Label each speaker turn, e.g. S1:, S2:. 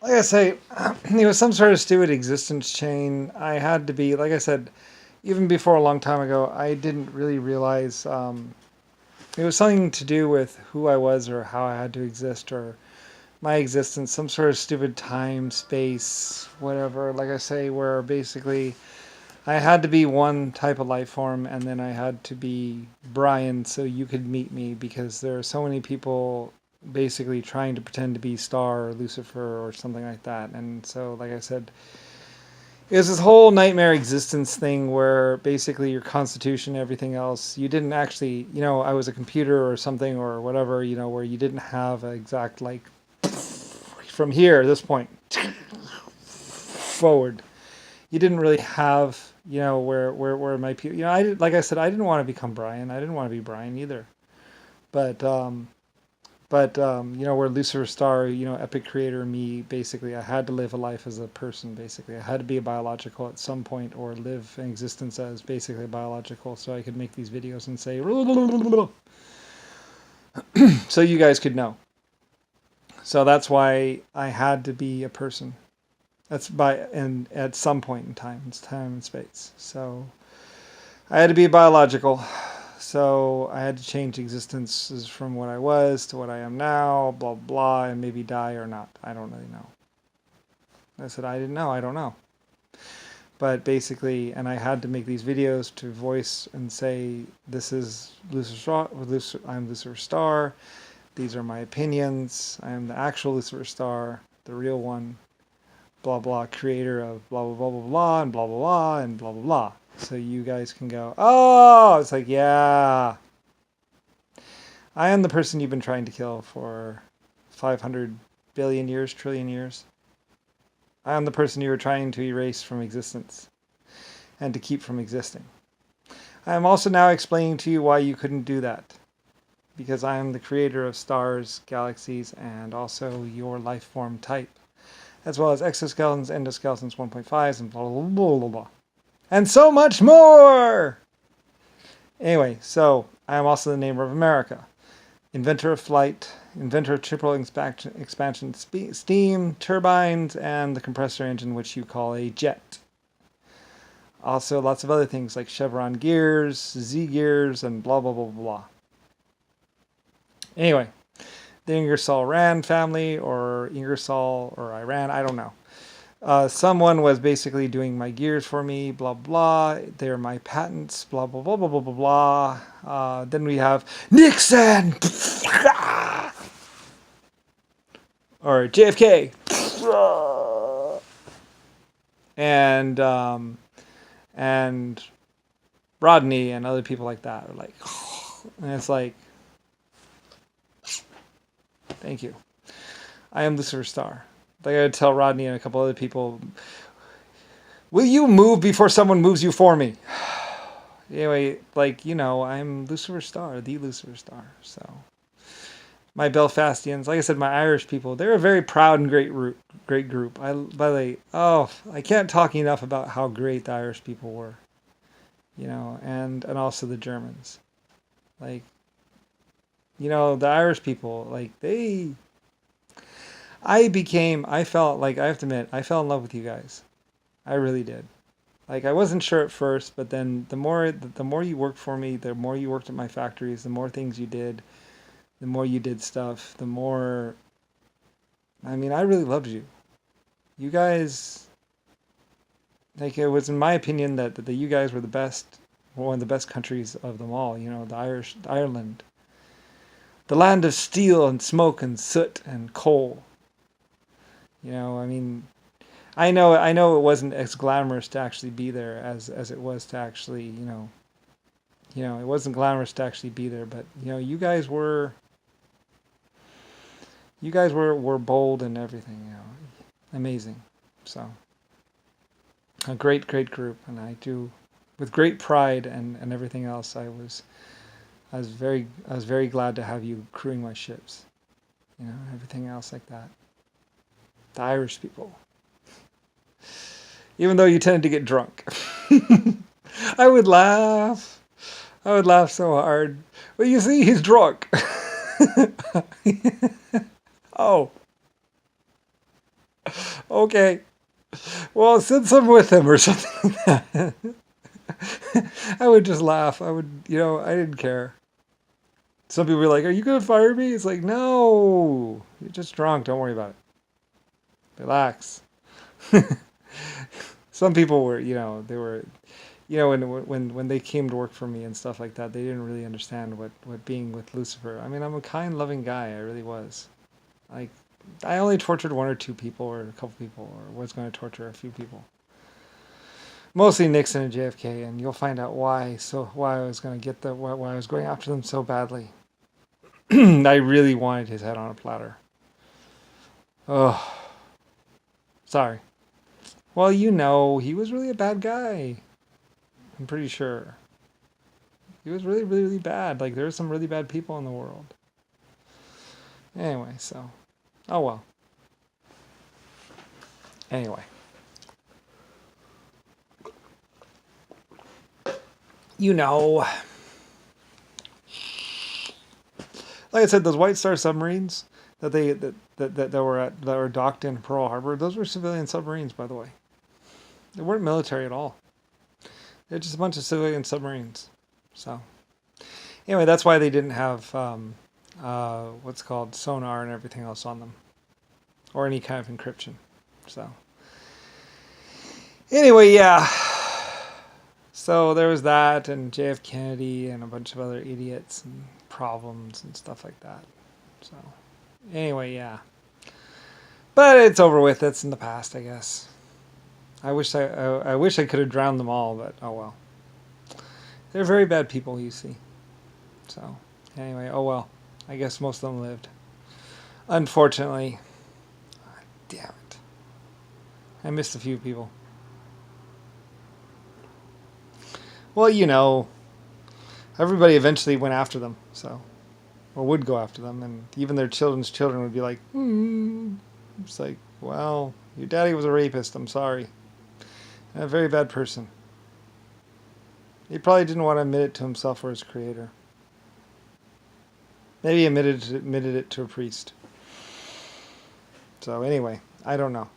S1: like I say, some sort of stupid existence chain. I had to be, like I said, even before a long time ago, I didn't really realize it was something to do with who I was or how I had to exist or my existence, some sort of stupid time, space, whatever. Like I say, where basically I had to be one type of life form and then I had to be Brian so you could meet me because there are so many people basically trying to pretend to be Star or Lucifer or something like that. And so, like I said, it was this whole nightmare existence thing where basically your constitution, everything else, you didn't actually, I was a computer or something or whatever, where you didn't have an exact, like, from here, this point, forward. You didn't really have, where my people, like I said, I didn't want to become Brian. I didn't want to be Brian either. But, where Lucifer Star, epic creator me, basically, I had to live a life as a person, basically. I had to be a biological at some point or live an existence as basically biological so I could make these videos and say, so you guys could know. So that's why I had to be a person. That's and at some point in time, it's time and space. So I had to be biological. So I had to change existences from what I was to what I am now, blah, blah, and maybe die or not. I don't really know. I said, I didn't know. I don't know. But basically, and I had to make these videos to voice and say, this is Lucifer, I'm Lucifer Star. These are my opinions. I am the actual Lucifer Star, the real one. Blah, blah, creator of blah, blah, blah, blah, blah, and blah, blah, blah, and blah, blah, blah. So you guys can go, oh, it's like, yeah. I am the person you've been trying to kill for 500 billion years, trillion years. I am the person you were trying to erase from existence and to keep from existing. I am also now explaining to you why you couldn't do that. Because I am the creator of stars, galaxies, and also your life form type, as well as exoskeletons, endoskeletons, 1.5s, and blah, blah, blah, blah, blah. And so much more! Anyway, so I am also the neighbor of America. Inventor of flight, inventor of triple expansion steam, turbines, and the compressor engine, which you call a jet. Also, lots of other things like Chevron gears, Z gears, and blah, blah, blah, blah. Anyway, the Ingersoll Rand family, or Ingersoll, or Iran, I don't know. Someone was basically doing my gears for me, blah, blah. They're my patents, blah, blah, blah, blah, blah, blah, blah. Then we have Nixon! Or JFK! And Rodney and other people like that are like, and it's like, thank you. I am Lucifer Star. I gotta tell Rodney and a couple other people, will you move before someone moves you for me? Anyway, like, I'm Lucifer Star, the Lucifer Star. So, my Belfastians, like I said, my Irish people, they're a very proud and great group. By the way, I can't talk enough about how great the Irish people were. And also the Germans. Like, the Irish people, like, I felt like, I have to admit, I fell in love with you guys. I really did. Like, I wasn't sure at first, but then the more you worked for me, the more you worked at my factories, the more things you did, the more you did stuff, the more, I mean, I really loved you. You guys, like, it was in my opinion that you guys were one of the best countries of them all, Ireland. The land of steel and smoke and soot and coal. I mean, I know it wasn't as glamorous to actually be there as it was to actually, it wasn't glamorous to actually be there, but you guys were bold and everything, amazing. So a great group, and I do with great pride and everything else. I was very glad to have you crewing my ships, everything else like that. The Irish people. Even though you tended to get drunk. I would laugh. I would laugh so hard. Well, you see, he's drunk. Oh. Okay. Well, send some with him or something like that. I would just laugh. I would, I didn't care. Some people were like, "Are you gonna fire me?" It's like, no, you're just drunk. Don't worry about it. Relax. Some people were, they were, when they came to work for me and stuff like that, they didn't really understand what being with Lucifer. I mean, I'm a kind, loving guy. I really was. Like, I only tortured one or two people, or a couple people, or was going to torture a few people. Mostly Nixon and JFK, and you'll find out why. So why I was going to get why I was going after them so badly. I really wanted his head on a platter. Oh, sorry. Well, he was really a bad guy. I'm pretty sure. He was really, really, really bad. Like, there's some really bad people in the world. Anyway, so. Oh, well. Anyway. Like I said, those White Star submarines that were docked in Pearl Harbor, those were civilian submarines, by the way. They weren't military at all. They're just a bunch of civilian submarines. So, anyway, that's why they didn't have what's called sonar and everything else on them, or any kind of encryption. So, anyway, yeah. So there was that, and JF Kennedy, and a bunch of other idiots and problems and stuff like that. So, anyway, yeah. But it's over with. It's in the past, I guess. I wish I could have drowned them all, but oh well. They're very bad people, you see. So, anyway, oh well. I guess most of them lived. Unfortunately. Oh, damn it. I missed a few people. Well, everybody eventually went after them, so, or would go after them, and even their children's children would be like, It's like, well, your daddy was a rapist, I'm sorry. And a very bad person. He probably didn't want to admit it to himself or his creator. Maybe he admitted it to a priest. So anyway, I don't know.